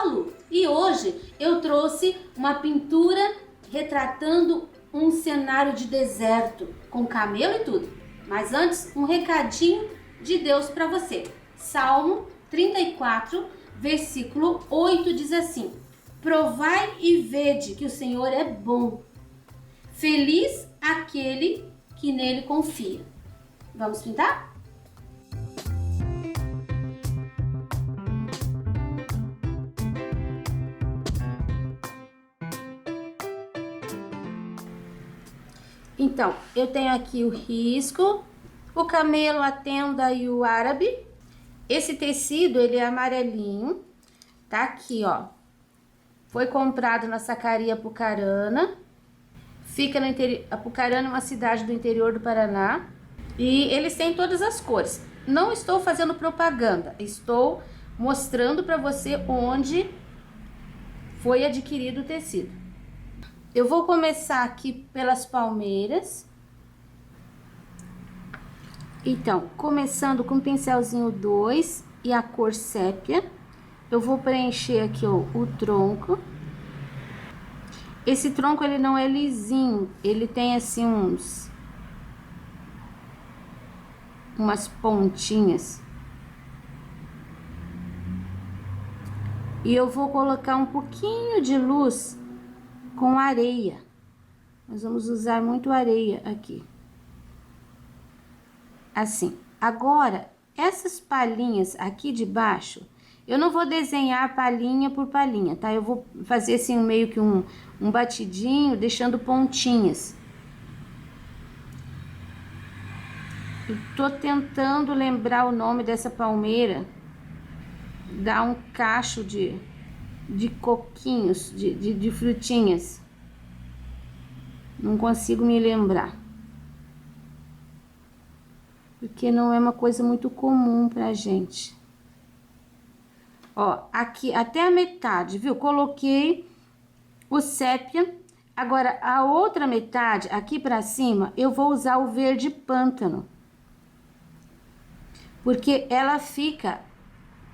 a Lu e hoje eu trouxe uma pintura retratando um cenário de deserto com camelo e tudo. Mas antes, um recadinho de Deus para você. Salmo 34, versículo 8 diz assim: Provai e vede que o Senhor é bom. Feliz aquele que nele confia. Vamos pintar? Então, eu tenho aqui o risco, o camelo, a tenda e o árabe. Esse tecido, ele é amarelinho, tá aqui, ó. Foi comprado na Sacaria Apucarana. Fica no interior. Apucarana é uma cidade do interior do Paraná. E eles têm todas as cores. Não estou fazendo propaganda, estou mostrando para você onde foi adquirido o tecido. Eu vou começar aqui pelas palmeiras. Então, começando com o pincelzinho 2 e a cor sépia, eu vou preencher aqui ó, o tronco. Esse tronco ele não é lisinho, ele tem assim umas pontinhas. E eu vou colocar um pouquinho de luz com areia. Nós vamos usar muito areia aqui. Assim. Agora, essas palhinhas aqui de baixo, eu não vou desenhar palhinha por palhinha, tá? Eu vou fazer assim meio que um batidinho, deixando pontinhas. Eu tô tentando lembrar o nome dessa palmeira. Dá um cacho de coquinhos, de frutinhas. Não consigo me lembrar. Porque não é uma coisa muito comum pra gente. Ó, aqui até a metade, viu? Coloquei o sépia. Agora, a outra metade, aqui pra cima, eu vou usar o verde pântano. Porque ela fica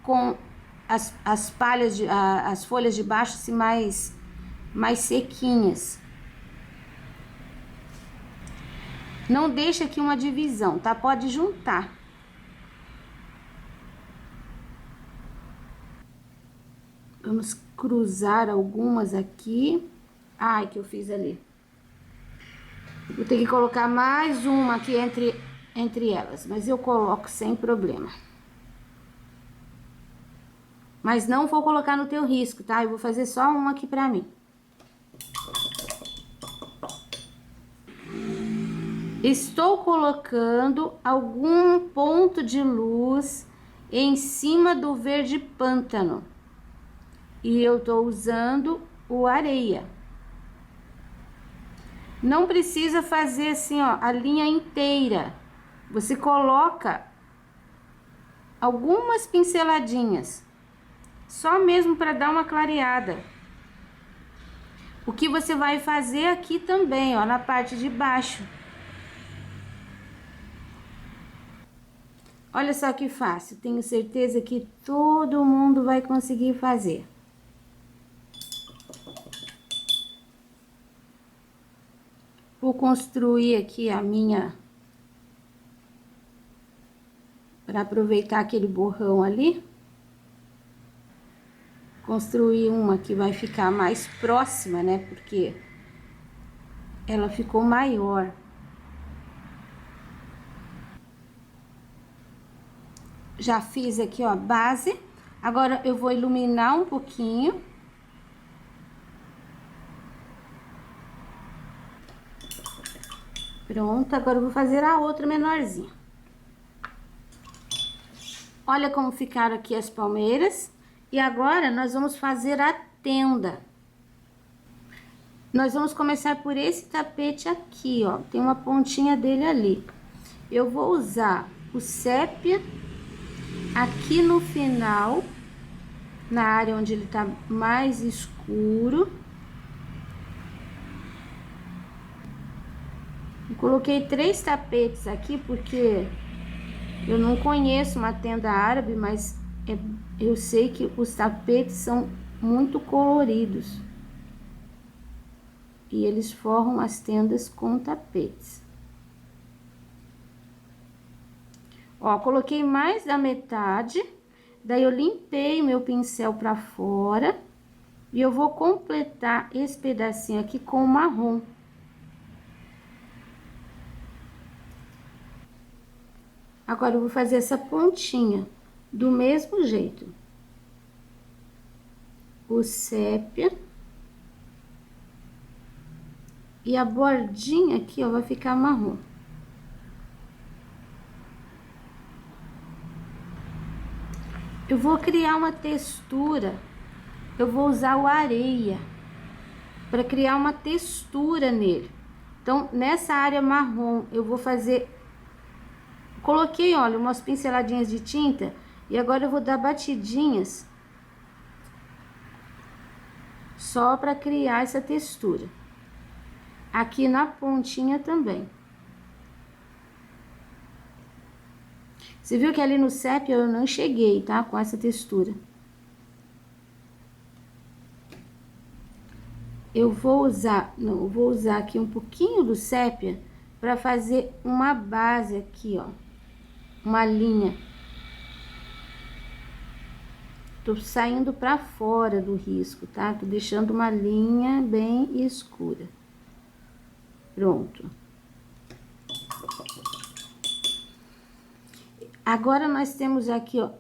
com as palhas, as folhas de baixo assim, mais sequinhas. Não deixa aqui uma divisão, tá? Pode juntar. Vamos cruzar algumas aqui. Ai, que eu fiz ali. Vou ter que colocar mais uma aqui entre elas, mas eu coloco sem problema. Mas não vou colocar no teu risco, tá? Eu vou fazer só uma aqui pra mim. Estou colocando algum ponto de luz em cima do verde pântano. E eu tô usando o areia. Não precisa fazer assim, ó, a linha inteira. Você coloca algumas pinceladinhas. Só mesmo para dar uma clareada. O que você vai fazer aqui também, ó, na parte de baixo. Olha só que fácil, tenho certeza que todo mundo vai conseguir fazer. Vou construir aqui a minha... Para aproveitar aquele borrão ali. Construir uma que vai ficar mais próxima, né? Porque ela ficou maior. Já fiz aqui, ó, a base. Agora eu vou iluminar um pouquinho. Pronto, agora eu vou fazer a outra menorzinha. Olha como ficaram aqui as palmeiras. E agora nós vamos fazer a tenda. Nós vamos começar por esse tapete aqui, ó. Tem uma pontinha dele ali. Eu vou usar o sépia aqui no final, na área onde ele tá mais escuro. Eu coloquei 3 tapetes aqui porque eu não conheço uma tenda árabe, mas eu sei que os tapetes são muito coloridos. E eles formam as tendas com tapetes. Ó, coloquei mais da metade, daí eu limpei meu pincel pra fora e eu vou completar esse pedacinho aqui com o marrom. Agora eu vou fazer essa pontinha do mesmo jeito. O sépia. E a bordinha aqui, ó, vai ficar marrom. Eu vou criar uma textura, eu vou usar o areia para criar uma textura nele. Então, nessa área marrom, eu vou fazer... Coloquei, olha, umas pinceladinhas de tinta e agora eu vou dar batidinhas só para criar essa textura. Aqui na pontinha também. Você viu que ali no sépia eu não cheguei, tá? Com essa textura. Eu vou usar aqui um pouquinho do sépia para fazer uma base aqui, ó. Uma linha. Tô saindo para fora do risco, tá? Tô deixando uma linha bem escura. Pronto. Agora, nós temos aqui, ó,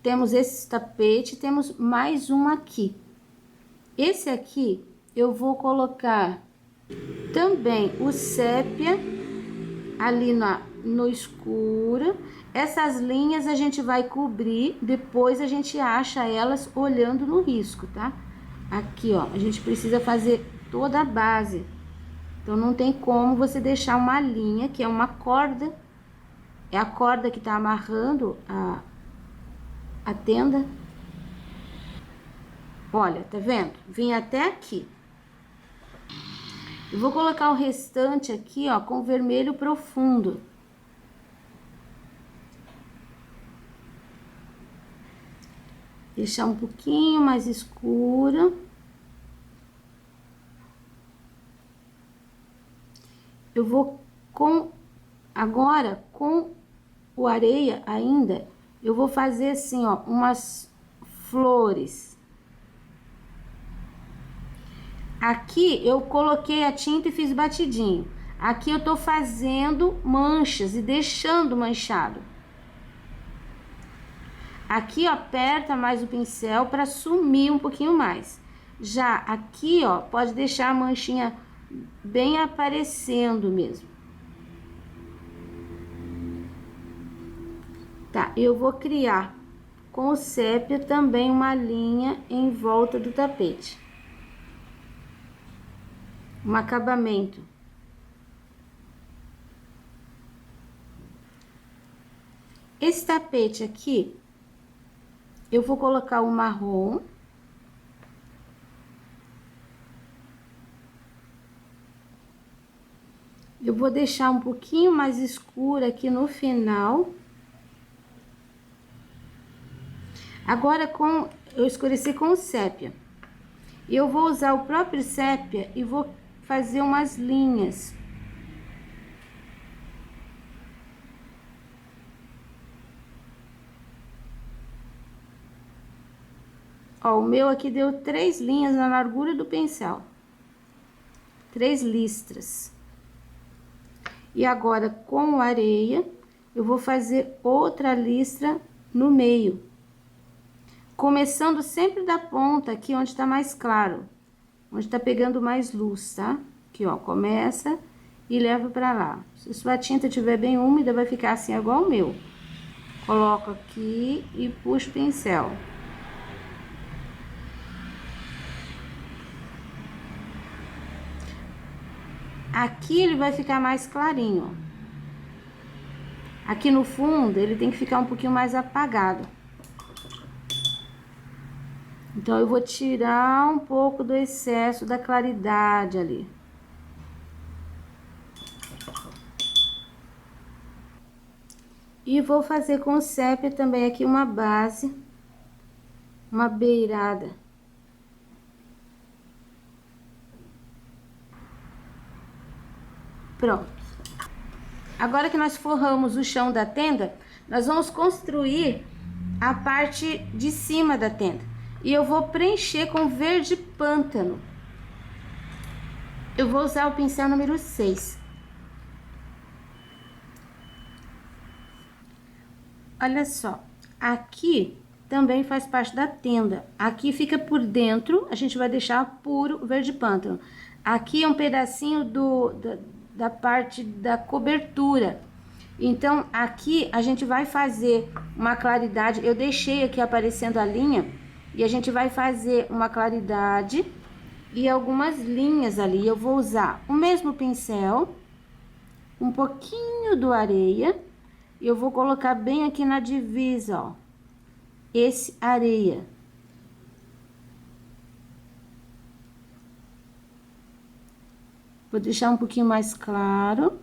temos esse tapete, temos mais um aqui. Esse aqui, eu vou colocar também o sépia ali no escuro. Essas linhas a gente vai cobrir, depois a gente acha elas olhando no risco, tá? Aqui, ó, a gente precisa fazer toda a base. Então, não tem como você deixar uma linha, que é uma corda. É a corda que tá amarrando a tenda. Olha, tá vendo? Vim até aqui. Eu vou colocar o restante aqui, ó, com vermelho profundo. Deixar um pouquinho mais escuro. Eu vou agora, com o areia ainda, eu vou fazer assim, ó, umas flores. Aqui eu coloquei a tinta e fiz batidinho. Aqui eu tô fazendo manchas e deixando manchado. Aqui, ó, aperta mais o pincel para sumir um pouquinho mais. Já aqui, ó, pode deixar a manchinha bem aparecendo mesmo. Tá, eu vou criar com o sépia também uma linha em volta do tapete. Um acabamento. Esse tapete aqui, eu vou colocar o marrom. Eu vou deixar um pouquinho mais escuro aqui no final. Agora, eu escureci com o sépia. E eu vou usar o próprio sépia e vou fazer umas linhas. Ó, o meu aqui deu 3 linhas na largura do pincel. 3 listras. E agora, com a areia, eu vou fazer outra listra no meio. Começando sempre da ponta aqui, onde tá mais claro. Onde tá pegando mais luz, tá? Aqui, ó, começa e leva pra lá. Se sua tinta estiver bem úmida, vai ficar assim, igual o meu. Coloco aqui e puxo o pincel. Aqui ele vai ficar mais clarinho, ó. Aqui no fundo, ele tem que ficar um pouquinho mais apagado. Então, eu vou tirar um pouco do excesso da claridade ali. E vou fazer com o sépia também aqui uma base, uma beirada Pronto. Agora que nós forramos o chão da tenda, nós vamos construir a parte de cima da tenda. E eu vou preencher com verde pântano. Eu vou usar o pincel número 6. Olha só, aqui também faz parte da tenda. Aqui fica por dentro, a gente vai deixar puro verde pântano. Aqui é um pedacinho da parte da cobertura. Então, aqui a gente vai fazer uma claridade. Eu deixei aqui aparecendo a linha e a gente vai fazer uma claridade e algumas linhas ali. Eu vou usar o mesmo pincel, um pouquinho do areia, e eu vou colocar bem aqui na divisa, ó, esse areia. Vou deixar um pouquinho mais claro.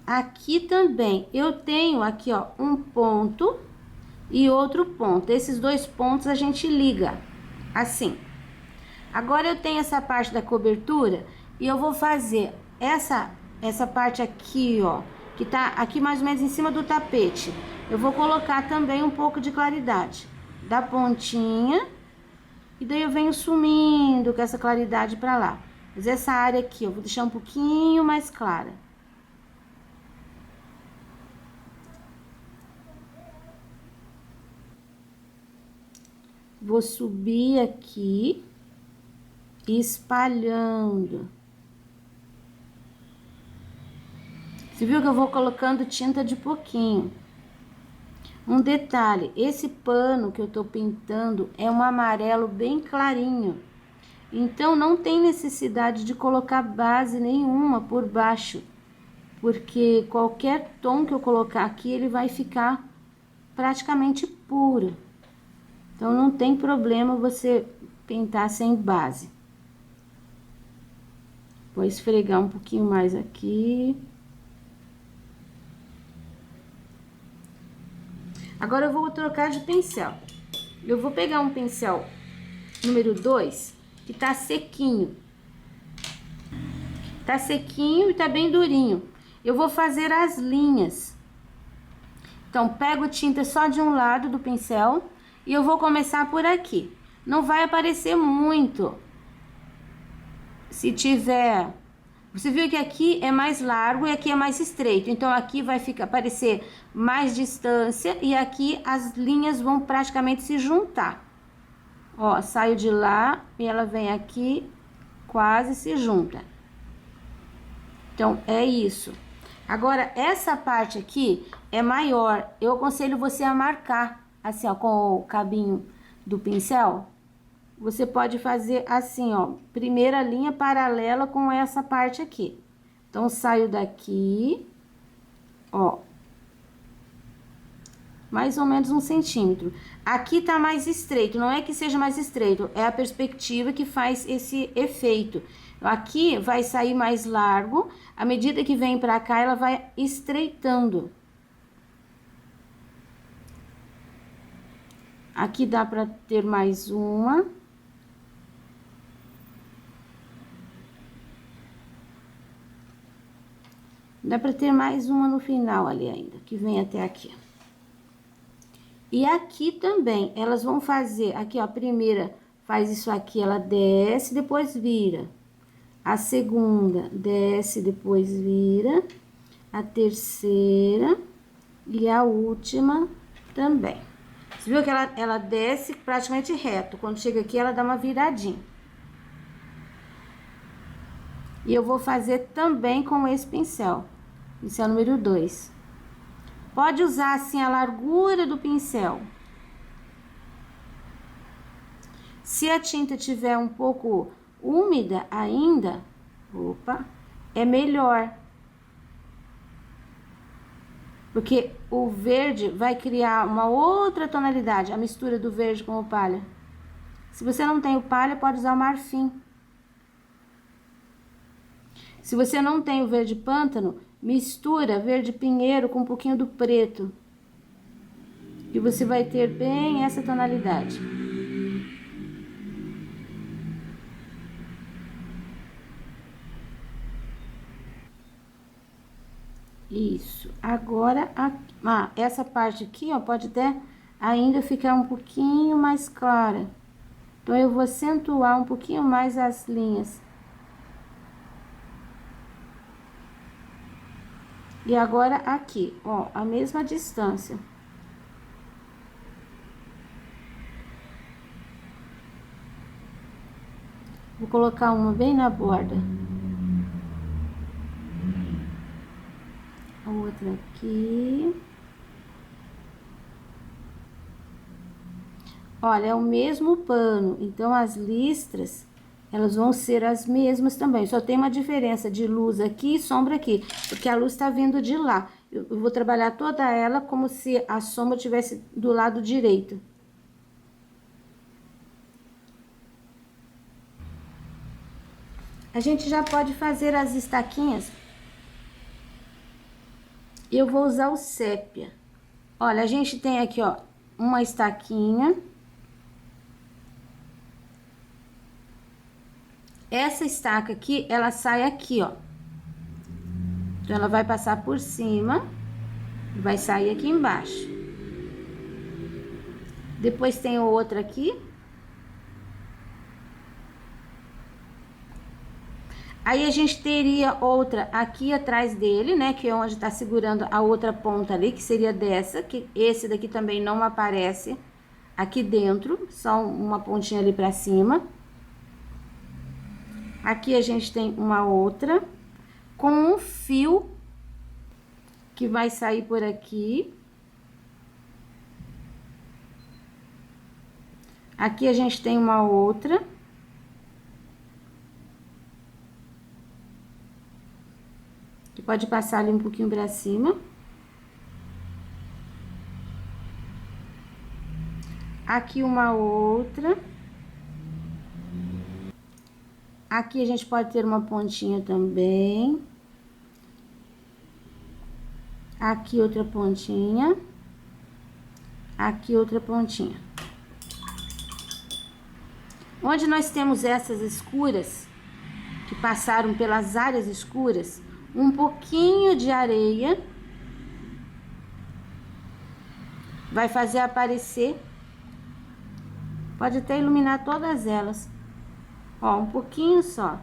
Aqui também, eu tenho aqui, ó, um ponto e outro ponto. Esses dois pontos a gente liga, assim. Agora, eu tenho essa parte da cobertura e eu vou fazer essa parte aqui, ó, que tá aqui mais ou menos em cima do tapete. Eu vou colocar também um pouco de claridade da pontinha. E daí eu venho sumindo com essa claridade pra lá. Mas essa área aqui, eu vou deixar um pouquinho mais clara. Vou subir aqui, espalhando. Você viu que eu vou colocando tinta de pouquinho. Um detalhe, esse pano que eu tô pintando é um amarelo bem clarinho. Então, não tem necessidade de colocar base nenhuma por baixo. Porque qualquer tom que eu colocar aqui, ele vai ficar praticamente puro. Então, não tem problema você pintar sem base. Vou esfregar um pouquinho mais aqui. Agora, eu vou trocar de pincel. Eu vou pegar um pincel número 2, que tá sequinho. Tá sequinho e tá bem durinho. Eu vou fazer as linhas. Então, pego tinta só de um lado do pincel e eu vou começar por aqui. Não vai aparecer muito. Se tiver... Você viu que aqui é mais largo e aqui é mais estreito. Então, aqui vai aparecer mais distância e aqui as linhas vão praticamente se juntar. Ó, saio de lá e ela vem aqui, quase se junta. Então, é isso. Agora, essa parte aqui é maior. Eu aconselho você a marcar, assim, ó, com o cabinho do pincel. Você pode fazer assim, ó, primeira linha paralela com essa parte aqui. Então, saio daqui, ó, mais ou menos 1 centímetro. Aqui tá mais estreito, não é que seja mais estreito, é a perspectiva que faz esse efeito. Aqui vai sair mais largo, à medida que vem pra cá, ela vai estreitando. Aqui dá pra ter mais uma. Dá pra ter mais uma no final ali ainda, que vem até aqui. E aqui também, elas vão fazer, aqui ó, a primeira faz isso aqui, ela desce, depois vira. A segunda desce, depois vira. A terceira e a última também. Você viu que ela desce praticamente reto, quando chega aqui ela dá uma viradinha. E eu vou fazer também com esse pincel. Pincel número 2. Pode usar assim a largura do pincel. Se a tinta tiver um pouco úmida ainda, opa, é melhor. Porque o verde vai criar uma outra tonalidade, a mistura do verde com o palha. Se você não tem o palha, pode usar o marfim. Se você não tem o verde pântano, mistura verde pinheiro com um pouquinho do preto. E você vai ter bem essa tonalidade. Isso. Agora, essa parte aqui, ó, pode até ainda ficar um pouquinho mais clara. Então, eu vou acentuar um pouquinho mais as linhas. E agora, aqui, ó, a mesma distância. Vou colocar uma bem na borda. A outra aqui. Olha, é o mesmo pano, então as listras, elas vão ser as mesmas também. Só tem uma diferença de luz aqui e sombra aqui, porque a luz tá vindo de lá. Eu vou trabalhar toda ela como se a sombra tivesse do lado direito. A gente já pode fazer as estaquinhas. Eu vou usar o sépia. Olha, a gente tem aqui, ó, uma estaquinha. Essa estaca aqui, ela sai aqui, ó. Então, ela vai passar por cima, vai sair aqui embaixo. Depois tem outra aqui. Aí, a gente teria outra aqui atrás dele, né? Que é onde tá segurando a outra ponta ali, que seria dessa. Que esse daqui também não aparece aqui dentro, só uma pontinha ali pra cima. Aqui a gente tem uma outra com um fio que vai sair por aqui. Aqui a gente tem uma outra. Que pode passar ali um pouquinho pra cima. Aqui uma outra. Aqui a gente pode ter uma pontinha também. Aqui outra pontinha. Aqui outra pontinha. Onde nós temos essas escuras, que passaram pelas áreas escuras, um pouquinho de areia vai fazer aparecer. Pode até iluminar todas elas. Ó, um pouquinho só.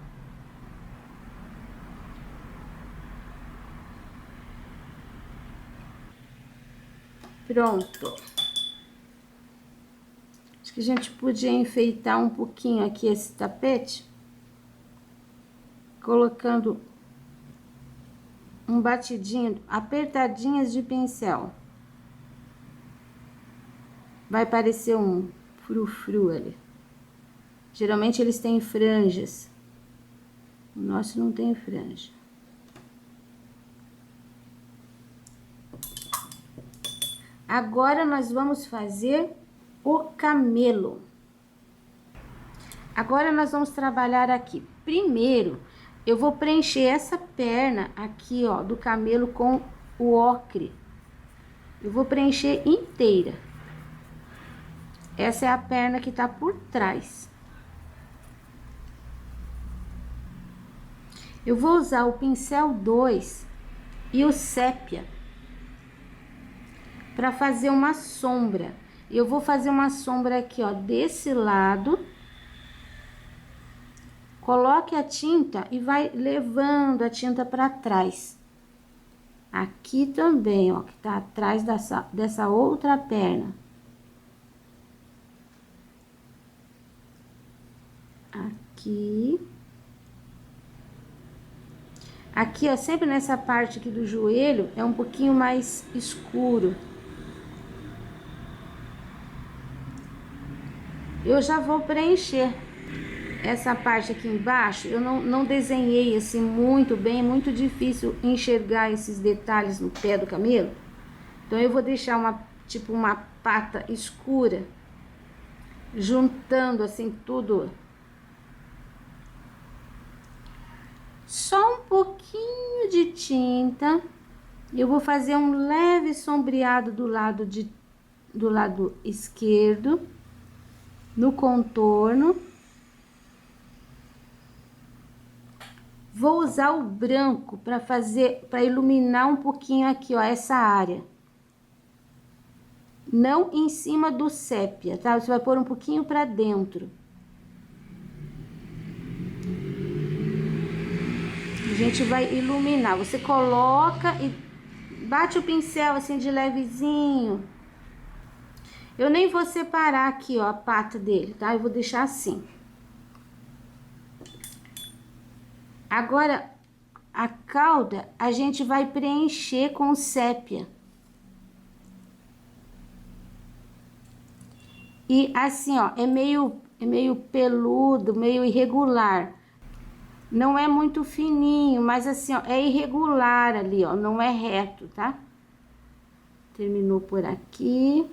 Pronto. Acho que a gente podia enfeitar um pouquinho aqui esse tapete, colocando um batidinho, apertadinhas de pincel. Vai parecer um frufru ali. Geralmente eles têm franjas. O nosso não tem franja. Agora nós vamos fazer o camelo. Agora nós vamos trabalhar aqui. Primeiro, eu vou preencher essa perna aqui, ó, do camelo com o ocre. Eu vou preencher inteira. Essa é a perna que tá por trás. Eu vou usar o pincel 2 e o sépia para fazer uma sombra. Eu vou fazer uma sombra aqui, ó, desse lado. Coloque a tinta e vai levando a tinta para trás. Aqui também, ó, que tá atrás dessa outra perna. Aqui. Aqui, ó, sempre nessa parte aqui do joelho, é um pouquinho mais escuro. Eu já vou preencher essa parte aqui embaixo. Eu não desenhei assim muito bem, é muito difícil enxergar esses detalhes no pé do camelo. Então, eu vou deixar tipo uma pata escura, juntando assim tudo. Só um pouquinho de tinta. Eu vou fazer um leve sombreado do lado esquerdo, no contorno. Vou usar o branco para iluminar um pouquinho aqui, ó, essa área. Não em cima do sépia, tá? Você vai pôr um pouquinho para dentro. A gente vai iluminar. Você coloca e bate o pincel assim de levezinho. Eu nem vou separar aqui, ó, a pata dele, tá? Eu vou deixar assim. Agora, a cauda a gente vai preencher com sépia. E assim, ó, é meio peludo, meio irregular. Não é muito fininho, mas assim, ó, é irregular ali, ó, não é reto, tá? Terminou por aqui.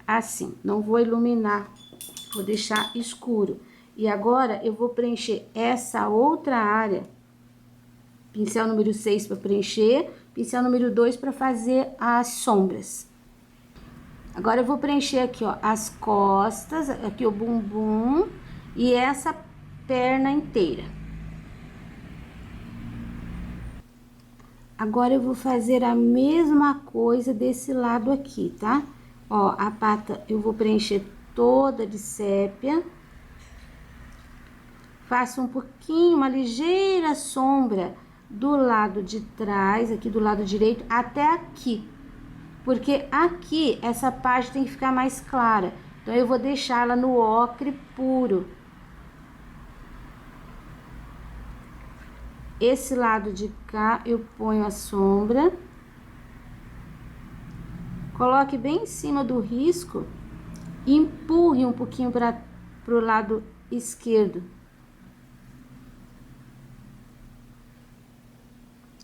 Assim, não vou iluminar, vou deixar escuro. E agora eu vou preencher essa outra área. Pincel número 6 para preencher, pincel número 2 para fazer as sombras. Agora eu vou preencher aqui, ó, as costas, aqui o bumbum e essa perna inteira. Agora eu vou fazer a mesma coisa desse lado aqui, tá? Ó, a pata eu vou preencher toda de sépia. Faço um pouquinho, uma ligeira sombra do lado de trás, aqui do lado direito, até aqui. Porque aqui, essa parte tem que ficar mais clara. Então, eu vou deixar ela no ocre puro. Esse lado de cá, eu ponho a sombra. Coloque bem em cima do risco e empurre um pouquinho para o lado esquerdo.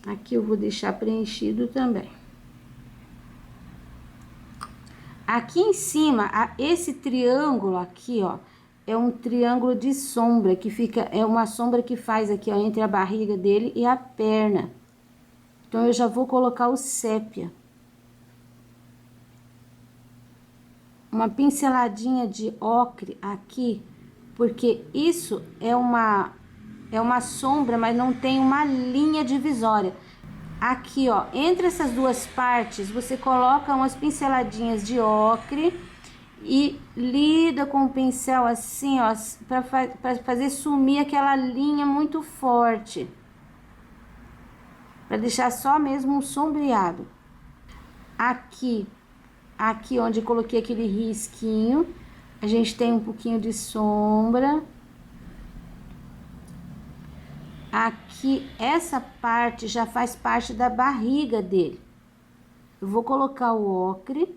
Aqui eu vou deixar preenchido também. Aqui em cima, esse triângulo aqui, ó, é um triângulo de sombra, que fica, é uma sombra que faz aqui, ó, entre a barriga dele e a perna. Então, eu já vou colocar o sépia. Uma pinceladinha de ocre aqui, porque isso é uma sombra, mas não tem uma linha divisória. Aqui, ó, entre essas duas partes, você coloca umas pinceladinhas de ocre e lida com o pincel assim, ó, para fazer sumir aquela linha muito forte. Para deixar só mesmo um sombreado. Aqui onde eu coloquei aquele risquinho, a gente tem um pouquinho de sombra. Aqui, essa parte já faz parte da barriga dele. Eu vou colocar o ocre.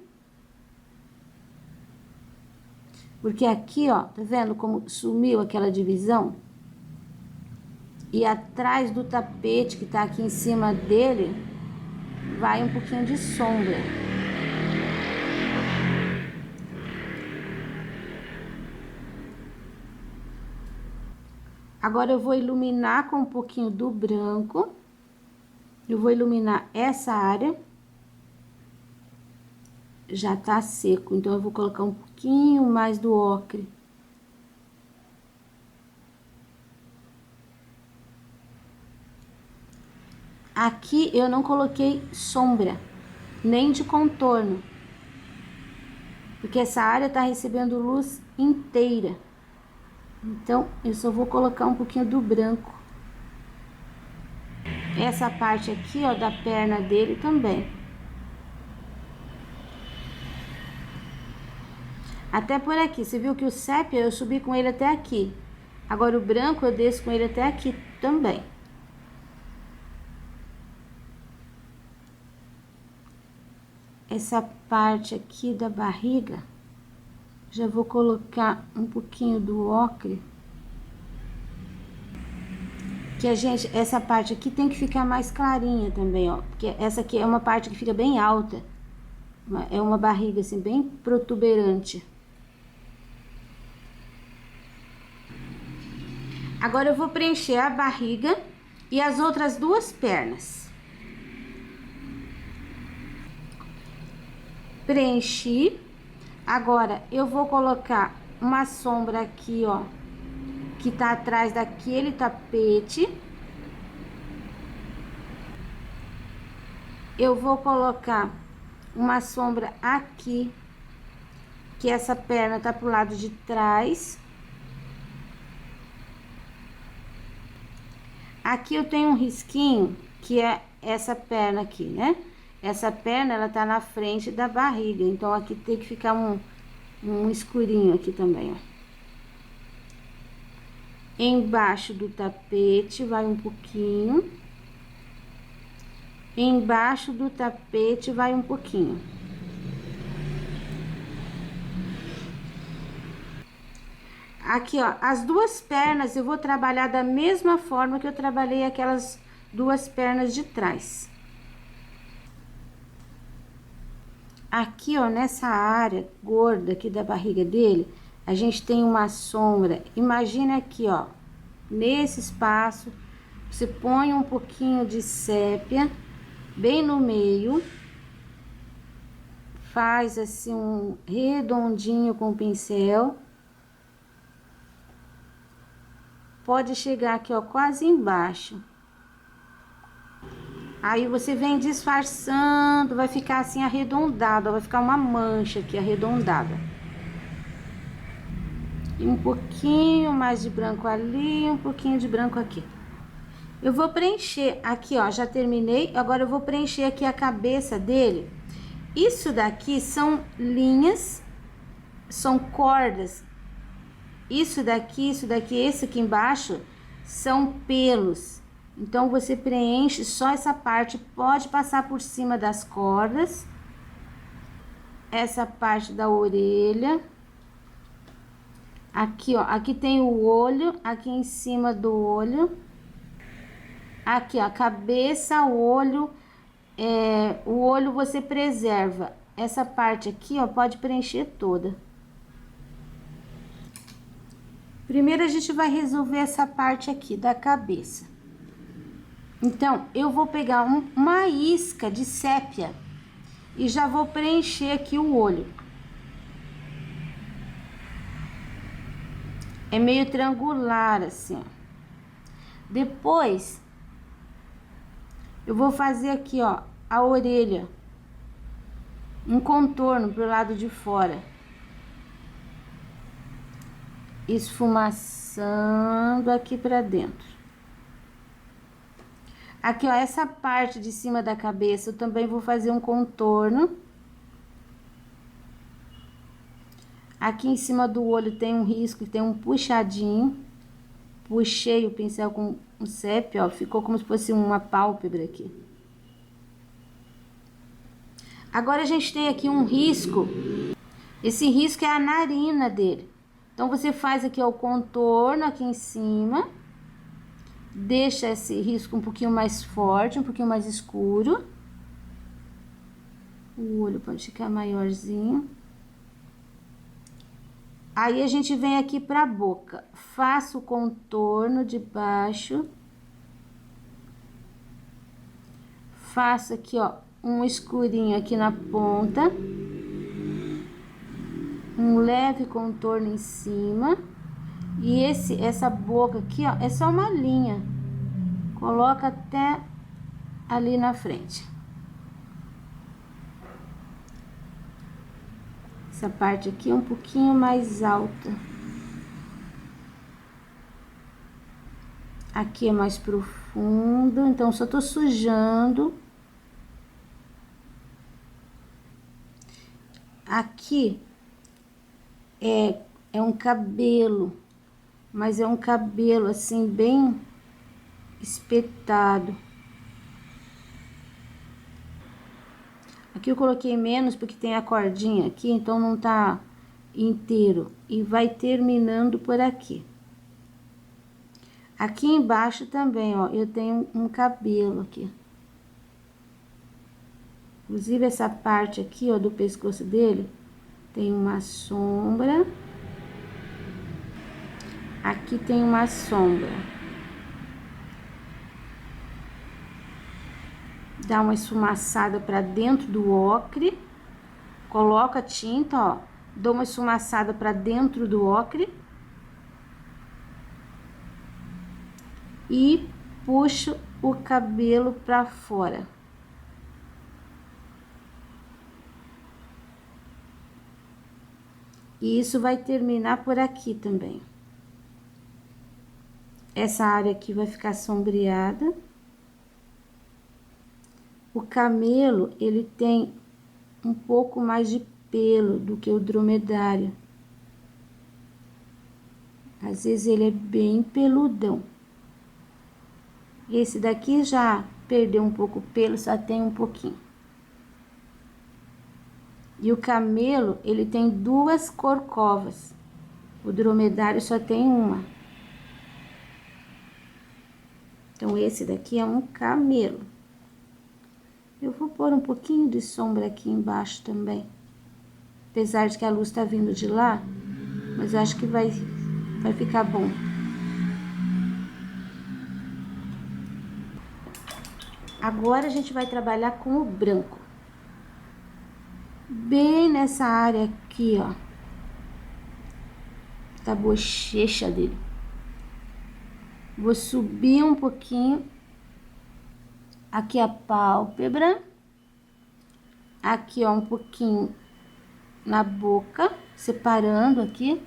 Porque aqui, ó, tá vendo como sumiu aquela divisão? E atrás do tapete que tá aqui em cima dele, vai um pouquinho de sombra. Agora eu vou iluminar com um pouquinho do branco. Eu vou iluminar essa área. Já tá seco, então eu vou colocar um pouquinho mais do ocre. Aqui eu não coloquei sombra, nem de contorno. Porque essa área tá recebendo luz inteira. Então, eu só vou colocar um pouquinho do branco. Essa parte aqui, ó, da perna dele também. Até por aqui. Você viu que o sépia eu subi com ele até aqui. Agora, o branco eu desço com ele até aqui também. Essa parte aqui da barriga, já vou colocar um pouquinho do ocre. Que essa parte aqui tem que ficar mais clarinha também, ó. Porque essa aqui é uma parte que fica bem alta. É uma barriga, assim, bem protuberante. Agora, eu vou preencher a barriga e as outras duas pernas. Preenchi. Agora, eu vou colocar uma sombra aqui, ó, que tá atrás daquele tapete. Eu vou colocar uma sombra aqui, que essa perna tá pro lado de trás. Aqui eu tenho um risquinho, que é essa perna aqui, né? Essa perna, ela tá na frente da barriga, então aqui tem que ficar um escurinho aqui também, ó. Embaixo do tapete vai um pouquinho. Embaixo do tapete vai um pouquinho. Aqui, ó, as duas pernas eu vou trabalhar da mesma forma que eu trabalhei aquelas duas pernas de trás. Aqui, ó, nessa área gorda aqui da barriga dele, a gente tem uma sombra. Imagina aqui, ó, nesse espaço, você põe um pouquinho de sépia bem no meio, faz assim um redondinho com o pincel. Pode chegar aqui, ó, quase embaixo. Aí você vem disfarçando, vai ficar assim arredondado, ó, vai ficar uma mancha aqui arredondada. E um pouquinho mais de branco ali, um pouquinho de branco aqui. Eu vou preencher aqui, ó, já terminei. Agora eu vou preencher aqui a cabeça dele. Isso daqui são linhas, são cordas. Isso daqui, esse aqui embaixo são pelos. Então, você preenche só essa parte, pode passar por cima das cordas. Essa parte da orelha. Aqui, ó, aqui tem o olho, aqui em cima do olho. Aqui, ó, cabeça, o olho você preserva. Essa parte aqui, ó, pode preencher toda. Primeiro, a gente vai resolver essa parte aqui da cabeça. Então, eu vou pegar uma isca de sépia e já vou preencher aqui o olho. É meio triangular, assim, ó. Depois, eu vou fazer aqui, ó, a orelha. Um contorno pro lado de fora. Esfumaçando aqui pra dentro. Aqui, ó, essa parte de cima da cabeça eu também vou fazer um contorno. Aqui em cima do olho tem um risco, tem um puxadinho. Puxei o pincel com o sépia, ó, ficou como se fosse uma pálpebra aqui. Agora a gente tem aqui um risco. Esse risco é a narina dele. Então, você faz aqui, ó, o contorno aqui em cima. Deixa esse risco um pouquinho mais forte, um pouquinho mais escuro. O olho pode ficar maiorzinho. Aí, a gente vem aqui pra boca. Faço o contorno de baixo. Faço aqui, ó, um escurinho aqui na ponta. Um leve contorno em cima. E essa boca aqui, ó, é só uma linha. Coloca até ali na frente. Essa parte aqui é um pouquinho mais alta. Aqui é mais profundo, então só tô sujando. Aqui é um cabelo, mas é um cabelo assim bem espetado. Aqui eu coloquei menos porque tem a cordinha aqui, então não tá inteiro. E vai terminando por aqui. Aqui embaixo também, ó, eu tenho um cabelo aqui. Inclusive, essa parte aqui, ó, do pescoço dele, tem uma sombra. Aqui tem uma sombra. Dá uma esfumaçada pra dentro do ocre. Coloca a tinta, ó. Dou uma esfumaçada pra dentro do ocre. e puxo o cabelo para fora. E isso vai terminar por aqui também. Essa área aqui vai ficar sombreada. O camelo, ele tem um pouco mais de pelo do que o dromedário. Às vezes ele é bem peludão. Esse daqui já perdeu um pouco o pelo, só tem um pouquinho. E o camelo, ele tem 2 corcovas. O dromedário só tem uma. Então, esse daqui é um camelo. Eu vou pôr um pouquinho de sombra aqui embaixo também. Apesar de que a luz tá vindo de lá, mas eu acho que vai ficar bom. Agora, a gente vai trabalhar com o branco. Bem nessa área aqui, ó. Da bochecha dele. Vou subir um pouquinho. Aqui a pálpebra. Aqui, ó, um pouquinho na boca, separando aqui.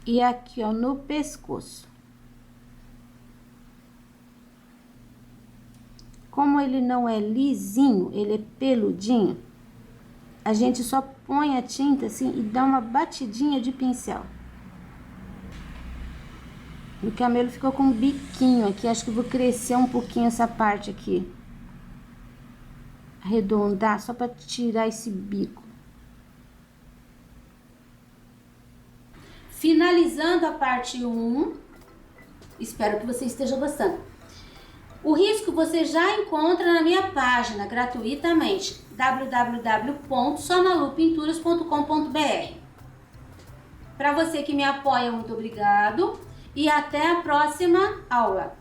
E aqui, ó, no pescoço. Como ele não é lisinho, ele é peludinho, a gente só põe a tinta assim e dá uma batidinha de pincel. O camelo ficou com um biquinho aqui, acho que vou crescer um pouquinho essa parte aqui. Arredondar, só para tirar esse bico. Finalizando a parte 1, espero que você esteja gostando. O risco você já encontra na minha página, gratuitamente, www.sonalupinturas.com.br. Para você que me apoia, muito obrigado e até a próxima aula.